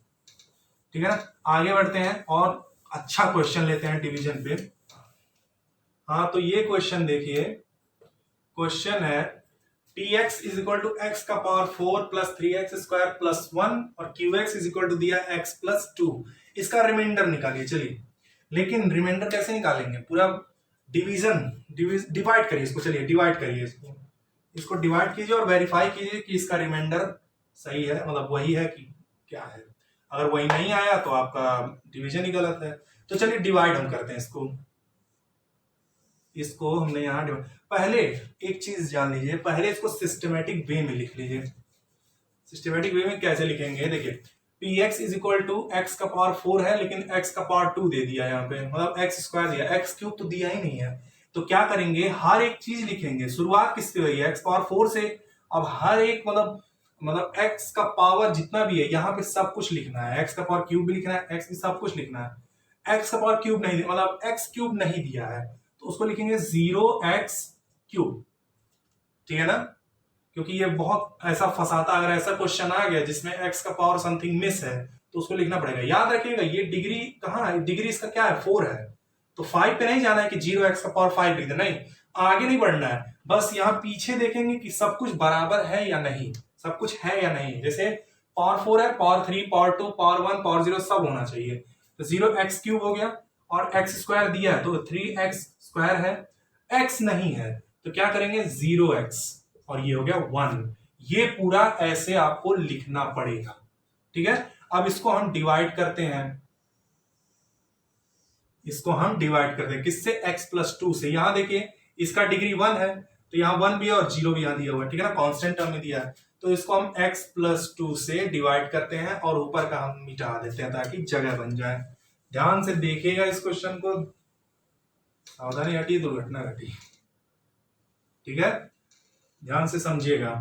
ठीक है ना। आगे बढ़ते हैं और अच्छा क्वेश्चन लेते हैं डिवीजन पे। हाँ तो ये क्वेश्चन देखिए, क्वेश्चन है tx is equal to x का power 4 plus 3x square plus 1 और qx इज इक्वल टू दिया x प्लस 2। इसका रिमाइंडर निकालिए। चलिए, लेकिन रिमाइंडर कैसे निकालेंगे, पूरा डिवाइड करिए इसको। चलिए डिवाइड करिए इसको डिवाइड कीजिए और वेरीफाई कीजिए कि इसका रिमाइंडर सही है, मतलब वही है कि क्या है। अगर वही नहीं आया तो आपका डिवीजन ही गलत है। तो चलिए डिवाइड हम करते हैं इसको हमने यहाँ डिवाइड। पहले एक चीज जान लीजिए, पहले इसको सिस्टमेटिक वे में लिख लीजिए। सिस्टमेटिक वे में कैसे लिखेंगे, देखिए px is equal to x का पावर 4 है, लेकिन x का पावर 2 दे दिया यहाँ पे, मतलब एक्स स्क्वायर दिया, एक्स क्यूब तो दिया ही नहीं है। तो क्या करेंगे, हर एक चीज लिखेंगे। शुरुआत किससे हुई है, एक्स पावर 4 से। अब हर एक मतलब x का पावर जितना भी है यहाँ पे सब कुछ लिखना है, x का पावर क्यूब भी लिखना है, x भी सब कुछ लिखना है। x का पावर क्यूब नहीं, मतलब x क्यूब नहीं दिया है तो उसको लिखेंगे 0x क्यूब, ठीक है ना। क्योंकि ये बहुत ऐसा फंसाता, अगर ऐसा क्वेश्चन आ गया जिसमें x का पावर समथिंग मिस है तो उसको लिखना पड़ेगा। याद रखिएगा ये डिग्री कहाँ है, डिग्री इसका क्या है, 4 है, तो 5 पे नहीं जाना है कि 0x का पावर 5 लिख देना, नहीं, आगे नहीं बढ़ना है, बस यहाँ पीछे देखेंगे कि सब कुछ बराबर है या नहीं, सब कुछ है या नहीं। जैसे पावर 4 है, पावर 3, पावर 2, पावर 1, पावर 0 सब होना चाहिए। तो 0x क्यूब हो गया और x स्क्वायर दिया है तो 3x स्क्वायर है, x नहीं है तो क्या करेंगे 0x और ये हो गया 1। ये पूरा ऐसे आपको लिखना पड़ेगा, ठीक है। अब इसको हम डिवाइड करते हैं, इसको हम डिवाइड करते हैं किससे, x प्लस 2 से। यहां देखिए इसका डिग्री 1 है तो यहाँ 1 भी है और 0 भी यहां दिया हुआ है, ठीक है ना, कांस्टेंट टर्म में दिया है। तो इसको हम x प्लस 2 से डिवाइड करते हैं और ऊपर का हम मिटा देते हैं ताकि जगह बन जाए। ध्यान से देखिएगा इस क्वेश्चन को, सावधानी घटी दुर्घटना घटी, ठीक है, ध्यान से समझिएगा।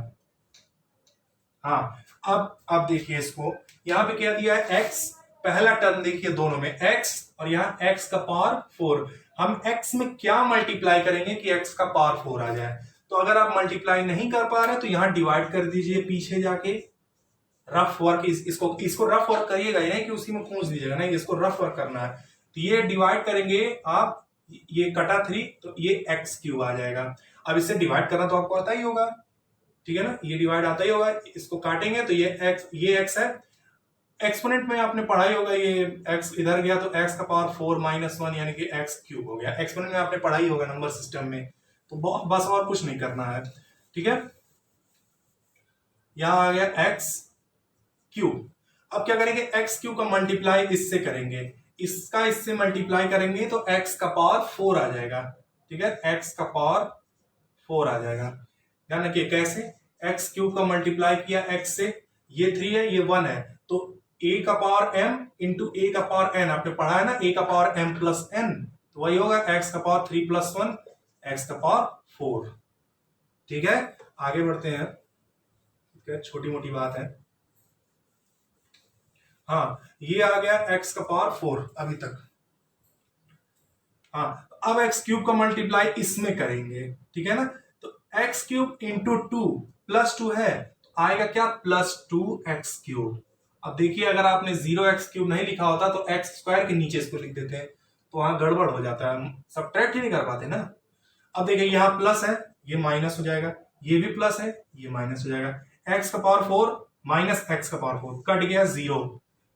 हाँ अब देखिए इसको, यहां पे क्या दिया है, x, पहला टर्म देखिए दोनों में x और यहाँ x का पावर 4। हम x में क्या मल्टीप्लाई करेंगे कि x का पावर 4 आ जाए। तो अगर आप मल्टीप्लाई नहीं कर पा रहे तो यहाँ डिवाइड कर दीजिए पीछे जाके। रफ वर्क इसको रफ वर्क करिएगा, नहीं कि उसी में पूछ दीजिएगा, नहीं, इसको रफ वर्क करना है। तो ये डिवाइड करेंगे आप, ये कटा 3 तो ये x क्यूब आ जाएगा। अब इसे डिवाइड करना तो आपको आता ही होगा, ठीक है ना, ये डिवाइड आता ही होगा। इसको काटेंगे तो ये x है, एक्सपोनेंट में आपने पढ़ाई होगा, ये x इधर गया तो x का पावर 4 माइनस 1 यानी कि x क्यूब हो गया। एक्सपोनेंट में आपने पढ़ाई होगा नंबर सिस्टम में, तो बस और कुछ नहीं करना है, ठीक है। यहां आ गया x क्यूब। अब क्या करेंगे, x क्यूब का मल्टीप्लाई इससे करेंगे, इसका इससे मल्टीप्लाई करेंगे तो x का पावर 4 आ जाएगा, ठीक है, x का पावर 4 आ जाएगा। ध्यान रखिए कैसे, x क्यूब का मल्टीप्लाई किया x से, ये 3 है ये 1 है तो a का पावर m इंटू a का पावर n, आपने पढ़ा है ना, a का पावर m प्लस n, तो वही होगा x का पावर 3 प्लस 1 x का पावर 4, ठीक है। आगे बढ़ते हैं, ठीक है, छोटी मोटी बात है। हाँ ये आ गया x का पावर 4 अभी तक। हाँ अब x क्यूब का मल्टीप्लाई इसमें करेंगे, ठीक है ना, तो x क्यूब इंटू 2 प्लस 2 है तो आएगा क्या, प्लस 2x क्यूब। अब देखिए अगर आपने 0x क्यूब नहीं लिखा होता तो x स्क्वायर के नीचे इसको लिख देते हैं तो वहां गड़बड़ हो जाता है, सब्ट्रैक्ट ही नहीं कर पाते ना। अब देखिए यहाँ प्लस है, ये माइनस हो जाएगा, ये भी प्लस है, ये माइनस हो जाएगा। x का पावर 4 माइनस x का पावर 4 कट गया 0,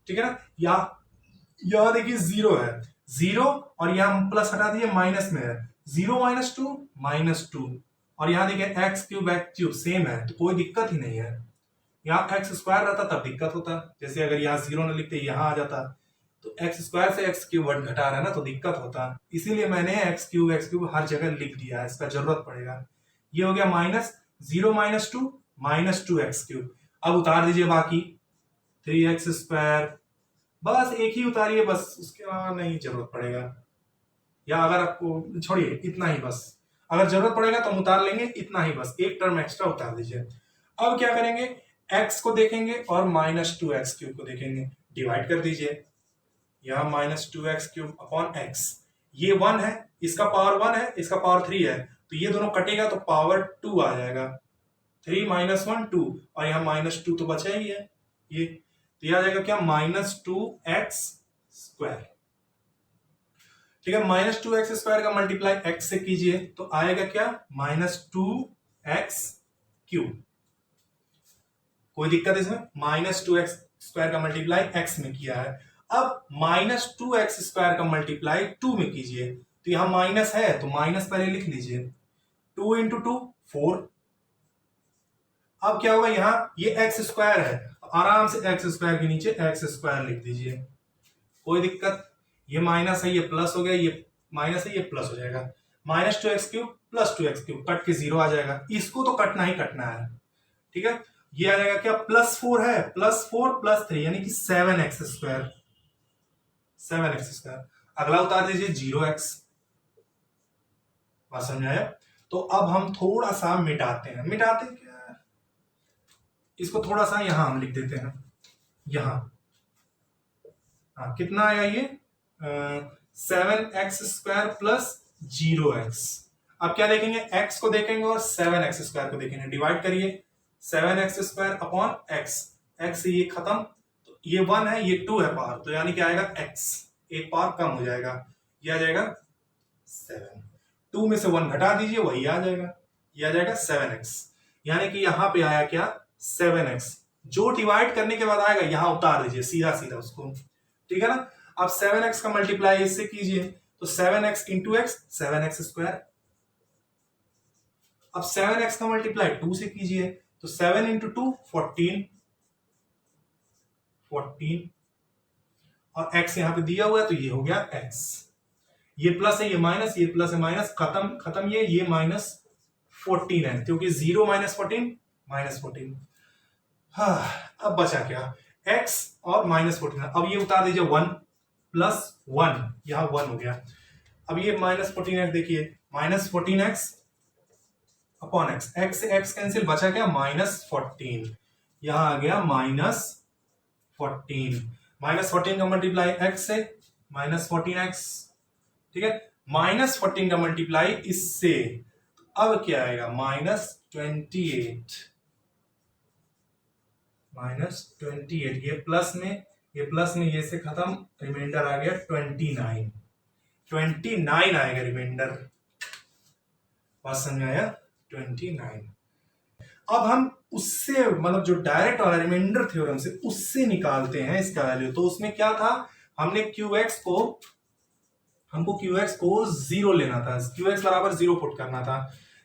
ठीक है ना। यहां देखिए 0 है, 0 और यहां प्लस हटा दिए माइनस में है 0 माइनस टू माइनस टू, और यहाँ देखिए एक्स क्यूब सेम है तो कोई दिक्कत ही नहीं है। यहाँ एक्स स्क्वायर रहता तब दिक्कत होता, जैसे अगर यहाँ 0 ना लिखते यहाँ आ जाता, तो एक्स स्क्वायर से एक्स क्यूब घटा रहा है ना तो दिक्कत होता, इसीलिए मैंने एक्स क्यूब हर जगह लिख दिया है, इसका जरूरत पड़ेगा। ये हो गया minus 0 minus two x cube. अब उतार दीजिए बाकी 3x स्क्वायर, बस एक ही उतारिए, बस उसके अलावा नहीं जरूरत पड़ेगा, या अगर आपको छोड़िए इतना ही बस, अगर जरूरत पड़ेगा तो हम उतार लेंगे, इतना ही बस, एक टर्म एक्स्ट्रा उतार दीजिए। अब क्या करेंगे, x को देखेंगे और माइनस टू एक्स क्यूब को देखेंगे, डिवाइड कर दीजिए, यहाँ minus two x cube upon x, ये 1 है, इसका पावर 1 है, इसका पावर 3 है, तो ये दोनों कटेगा तो पावर 2 आ जाएगा, 3 माइनस 1 2, और यहाँ माइनस 2 तो बचा ही है, ये तो यह आ जाएगा क्या, माइनस टू एक्स स्क्वायर। ठीक है, माइनस टू एक्स स्क्वायर का मल्टीप्लाई एक्स से कीजिए तो आएगा क्या, माइनस टू एक्स क्यूब। कोई दिक्कत इसमें, माइनस टू एक्स स्क्वायर का मल्टीप्लाई एक्स में किया है। अब माइनस टू एक्स स्क्वायर का मल्टीप्लाई 2 में कीजिए, तो यहां माइनस है तो माइनस पहले लिख लीजिए, 2 इंटू 2 4। अब क्या होगा, यहाँ ये एक्स स्क्वायर है, आराम से एक्स स्क्वायर के नीचे एक्स स्क्वायर लिख दीजिए, कोई दिक्कत, ये माइनस है ये प्लस हो गया, ये माइनस है ये प्लस हो जाएगा, minus two x cube plus two x cube cut के 0 आ जाएगा, इसको तो कटना ही कटना है। ठीक है, ये आ जाएगा क्या, प्लस 4 है, प्लस 4 प्लस 3 यानी कि 7x स्क्वायर, 7x स्क्वायर। अगला उतार दीजिए 0x, बात समझ आया। तो अब हम थोड़ा सा मिटाते हैं, मिटाते क्या, इसको थोड़ा सा यहां हम लिख देते हैं, यहां कितना आया ये, 7x स्क्वायर प्लस 0x। अब क्या देखेंगे, x को देखेंगे और 7x स्क्वायर को देखेंगे, डिवाइड करिए, 7x square upon x, x से ये खत्म, तो ये 1 है ये 2 है पावर, तो यानी क्या आएगा x, एक पावर कम हो जाएगा, ये आ जाएगा 7, 2 में से 1 घटा दीजिए वही आ जाएगा, ये आ जाएगा 7x, यानी कि यहां पे आया क्या, 7x, जो डिवाइड करने के बाद आएगा यहां उतार दीजिए सीधा सीधा उसको, ठीक है ना। अब 7x का मल्टीप्लाई इससे कीजिए तो 7x into x 7x square, अब 7x का मल्टीप्लाई 2 से कीजिए तो 7 इंटू 2 14, और x यहां पे दिया हुआ है तो ये हो गया x, ये प्लस है ये माइनस, ये प्लस है माइनस, खत्म खत्म, ये माइनस 14 है क्योंकि 0 माइनस 14 माइनस 14। हाँ, अब बचा क्या, x और माइनस 14, अब ये उतार दीजिए 1 प्लस 1, यहां 1 हो गया, अब ये माइनस 14x देखिए, minus 14x upon x, x से x कैंसिल, बचा क्या माइनस 14, यहां आ गया माइनस 14, माइनस 14 का मल्टीप्लाई x से माइनस 14x, ठीक है, माइनस 14 का मल्टीप्लाई इससे, अब क्या आएगा माइनस 28, माइनस 28, ये प्लस में ये से खत्म, रिमाइंडर आ गया 29 आएगा रिमाइंडर, बात समझ आया, 29। अब हम उससे मतलब जो डायरेक्ट वाला रिमाइंडर थ्योरम से उससे निकालते हैं इसका वैल्यू, तो उसमें क्या था, हमने हमको QX को 0 लेना था, QX बराबर 0 पुट करना था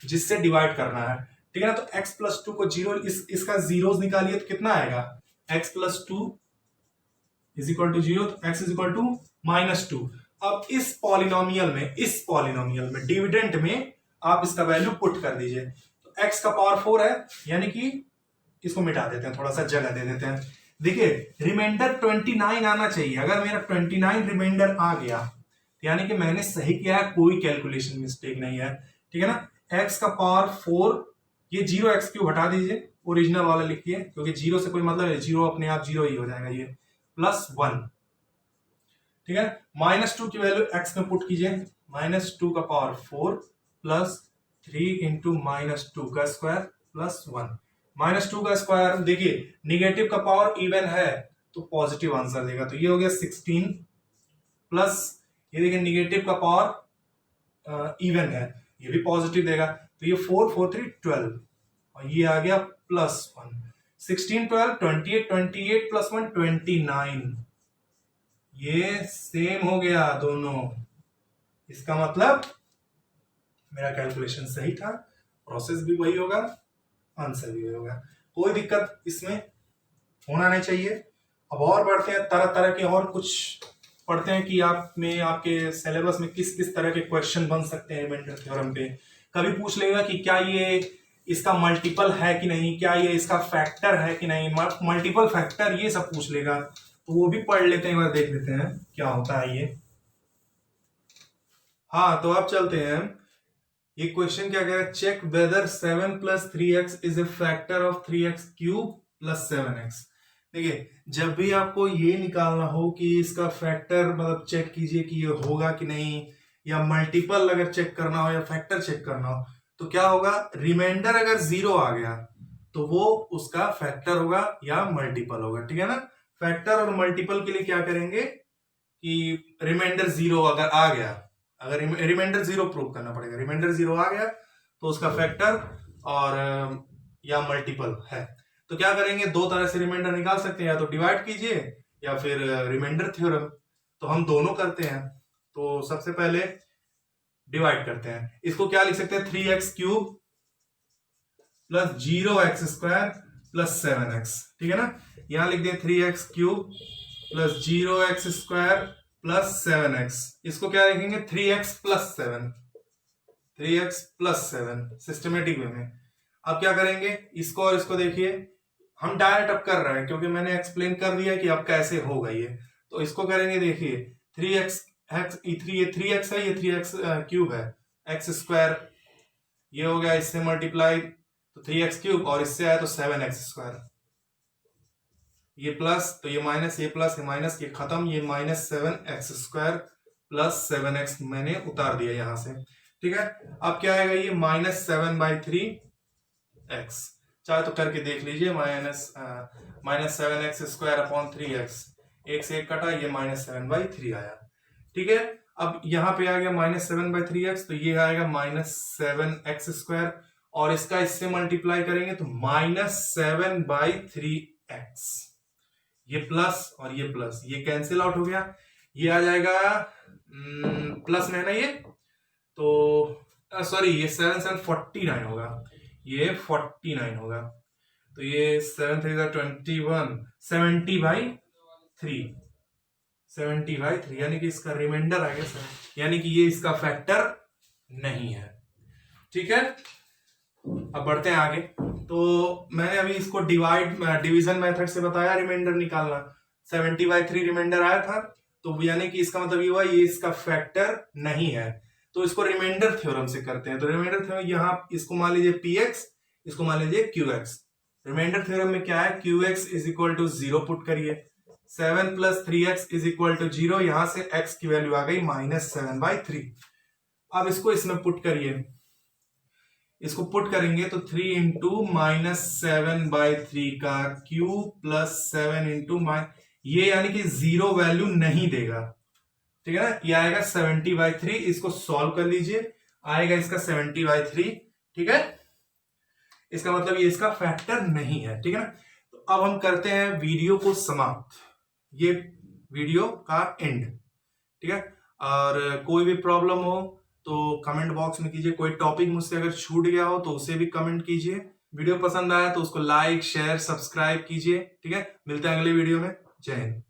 जिससे डिवाइड करना है, ठीक है ना। तो x प्लस 2 को 0, इसका जीरोस निकालिए तो कितना आएगा, x plus 2 is equal to 0, तो x is equal to minus 2। अब इस पॉलिनोमियल में डिविडेंड में आप इसका वैल्यू पुट कर दीजिए, तो x का पावर 4 है, यानी कि इसको मिटा देते हैं, थोड़ा सा जगह दे देते हैं, देखिए रिमाइंडर 29 आना चाहिए, अगर मेरा 29 रिमाइंडर आ गया यानी कि मैंने सही किया है, कोई कैलकुलेशन मिस्टेक नहीं है, ठीक है ना। x का पावर 4, ये 0x क्यूब हटा दीजिए, ओरिजिनल वाला लिखिए क्योंकि 0 से कोई मतलब है, 0 अपने आप 0 ही हो जाएगा, ये प्लस 1, ठीक है। माइनस 2 की वैल्यू x में पुट कीजिए, माइनस 2 का पावर 4 प्लस 3 इंटू माइनस 2 का स्क्वायर प्लस 1, माइनस 2 का स्क्वायर, देखिए निगेटिव का पावर इवन है तो पॉजिटिव आंसर देगा, तो ये हो गया 16 प्लस, ये देखिए निगेटिव का पावर इवन है, ये भी पॉजिटिव देगा, तो ये 4 4 3 12, और ये आ गया प्लस 1, 16 12 28, 28 प्लस 1 29, ये सेम हो गया दोनों, इसका मतलब मेरा कैलकुलेशन सही था, प्रोसेस भी वही होगा, आंसर भी वही होगा, कोई दिक्कत इसमें होना नहीं चाहिए। अब और बढ़ते हैं, तरह तरह के और कुछ पढ़ते हैं कि आप में आपके सिलेबस में किस किस तरह के क्वेश्चन बन सकते हैं रिमाइंडर थ्योरम पे। कभी पूछ लेगा कि क्या ये इसका मल्टीपल है कि नहीं, क्या ये इसका फैक्टर है कि नहीं, मल्टीपल फैक्टर, ये सब पूछ लेगा, तो वो भी पढ़ लेते हैं, एक बार देख लेते हैं क्या होता है ये। हाँ, तो अब चलते हैं, ये क्वेश्चन क्या कह रहा है, check whether 7 + 3x is a factor of 3x³ + 7x। देखिए, जब भी आपको ये निकालना हो कि इसका फैक्टर, मतलब चेक कीजिए कि ये होगा कि नहीं, या मल्टीपल अगर चेक करना हो या फैक्टर चेक करना हो, तो क्या होगा, रिमाइंडर अगर 0 आ गया तो वो उसका फैक्टर होगा या मल्टीपल होगा, ठीक है ना। फैक्टर और मल्टीपल के लिए क्या करेंगे कि रिमाइंडर 0 अगर आ गया, अगर रिमाइंडर 0 प्रूव करना पड़ेगा, रिमाइंडर 0 आ गया तो उसका फैक्टर और या मल्टीपल है। तो क्या करेंगे, दो तरह से रिमाइंडर निकाल सकते हैं, या तो डिवाइड कीजिए या फिर रिमाइंडर थ्योरम। तो हम दोनों करते हैं। तो सबसे पहले डिवाइड करते हैं, इसको क्या लिख सकते हैं, 3x³ + 0x² + 7x, ठीक है ना। यहां लिख दें 3x³ + 0x² + 7x, इसको क्या लिखेंगे 3x + 7, 3x + 7 सिस्टमेटिक वे में। अब क्या करेंगे, इसको और इसको देखिए, हम डायरेक्ट अब कर रहे हैं क्योंकि मैंने एक्सप्लेन कर दिया कि अब कैसे होगा ये। तो इसको करेंगे, देखिए 3x ये 3x है, ये 3x³ है, x², ये हो गया, इससे मल्टीप्लाई तो 3x³ और इससे आया तो 7x², ये प्लस तो ये माइनस, ये प्लस ये माइनस, ये खत्म, ये -7x² + 7x मैंने उतार दिया यहां से, ठीक है। अब क्या आएगा, ये -7/3x, चाहे तो करके देख लीजिए, -7x² / 3x, एक से एक कटा, ये -7/3 आया, ठीक है। अब यहां पे आ गया -7/3x, तो ये आएगा -7x², और इसका इससे मल्टीप्लाई करेंगे तो -7/3x, ये प्लस और ये प्लस, ये कैंसिल आउट हो गया, ये आ जाएगा प्लस में है ना ये, तो सॉरी, ये 7 7 49 होगा, ये 49 होगा, तो ये 7 3 21, 70/3, 70/3, यानी कि इसका रिमाइंडर आ गया 7, यानी कि ये इसका फैक्टर नहीं है, ठीक है। अब बढ़ते हैं आगे। तो मैंने अभी इसको डिवीजन मेथड से बताया रिमाइंडर निकालना, 70/3 रिमाइंडर आया था, तो यानी कि इसका मतलब ये हुआ ये इसका फैक्टर नहीं है। तो इसको रिमाइंडर थ्योरम से करते हैं। तो रिमाइंडर थ्योरम, यहाँ इसको मान लीजिए px, इसको मान लीजिए qx। रिमाइंडर थ्योरम में क्या है, qx = 0 पुट करिए, 7 + 3x = 0, यहां से x की वैल्यू आ गई -7/3। अब इसको इसमें पुट करिए, इसको पुट करेंगे तो 3 × -7/3 का क्यूब + 7 × ये, यानी कि 0 वैल्यू नहीं देगा, ठीक है ना। ये आएगा 70/3, इसको सॉल्व कर लीजिए, आएगा इसका 70/3, ठीक है। इसका मतलब ये इसका फैक्टर नहीं है, ठीक है ना। तो अब हम करते हैं वीडियो को समाप्त, ये वीडियो का एंड, ठीक है। और कोई भी प्रॉब्लम हो तो कमेंट बॉक्स में कीजिए, कोई टॉपिक मुझसे अगर छूट गया हो तो उसे भी कमेंट कीजिए, वीडियो पसंद आया तो उसको लाइक शेयर सब्सक्राइब कीजिए, ठीक है। मिलते हैं अगले वीडियो में, जय हिंद।